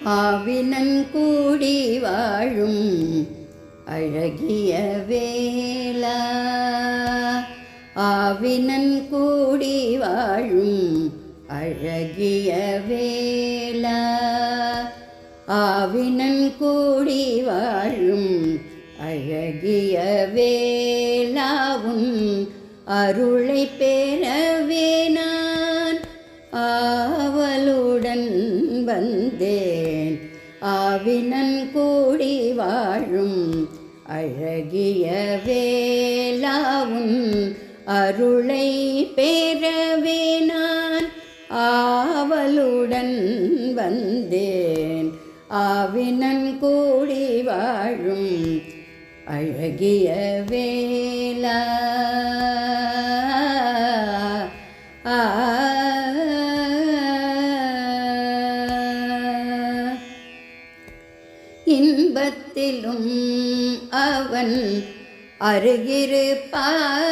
ஆவினன் கூடி வாழும் அழகிய வேளா. ஆவினன் கூடி வாழும் அழகிய வேளா. ஆவினன் கூடி வாழும் அழகிய வேளாவும் அருளை பெறவே நான் ஆவலுடன் வந்தேன். ஆவினன் கூடி வாழும் அழகிய வேளாவும் அருளை பெறவே நான் ஆவலுடன் வந்தேன். ஆவினன் கூடி வாழும் அழகிய வேளா. இன்பத்திலும் அவன் அருகிருப்பான்.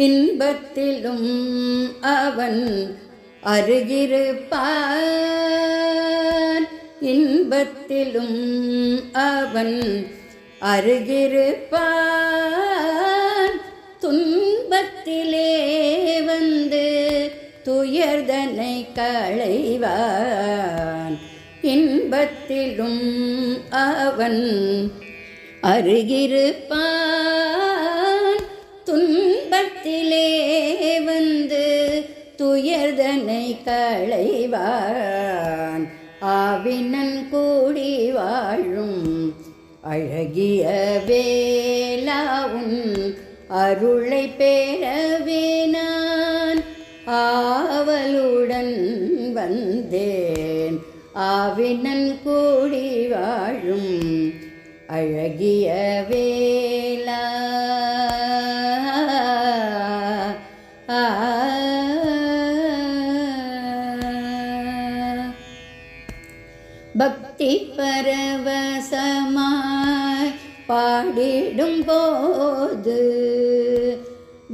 இன்பத்திலும் அவன் அருகிருப்பான். இன்பத்திலும் அவன் அருகிருப்பான். துன்பத்திலே வந்து துயர்தனை களைவான். இன்பத்திலும் அவன் அருகிருப்பான். துன்பத்திலே வந்து துயர்தனை களைவான். ஆவினன் கூடி வாழும் அழகிய வேளாவும் அருளை பெறவே நான் ஆவலுடன் வந்தேன். ஆவினன் கூடி வாழும் அழகிய வேளா. பக்தி பரவசமாய் பாடிடும் போது,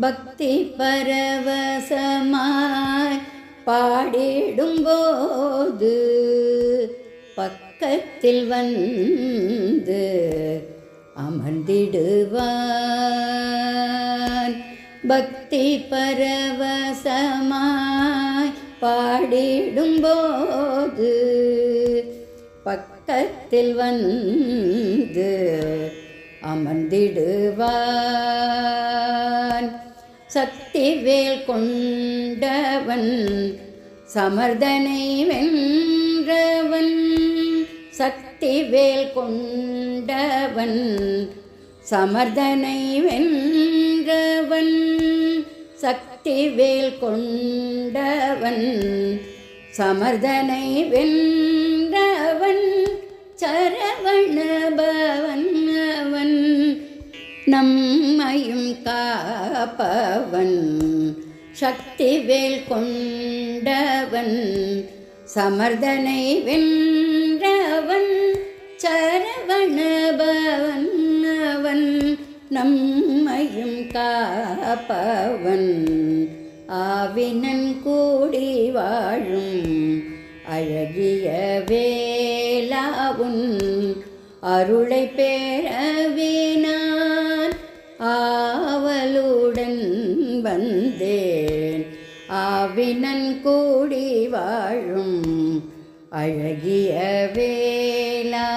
பக்தி பரவசமாய் பாடிடும் போது பக்கத்தில் வந்து அமர்ந்திடுவான். பக்தி பரவசமாய் பாடிடும் போது பக்கத்தில் வந்து அமர்ந்திடுவான். சக்திவேல் கொண்டவன் சமர்தனை வென்றவன். சக்திவேல் கொண்டவன் சமர்தனை வென்றவன். சக்திவேல் கொண்டவன் சமர்தனை வென்றவன். சரவண பவன் அவன் நம்மையும் காப்பவன். சக்திவேல் கொண்டவன் சமர்தனை வென்றவன். சரவண பவன் அவன் நம்மையும் காப்பவன். ஆவினன் கூடி வாழும் அழகிய வேளாவும் அருளை பெறவே நான் ஆவலுடன் வந்தேன். ஆவினன் கூடி வாழும் அழகிய வேளா.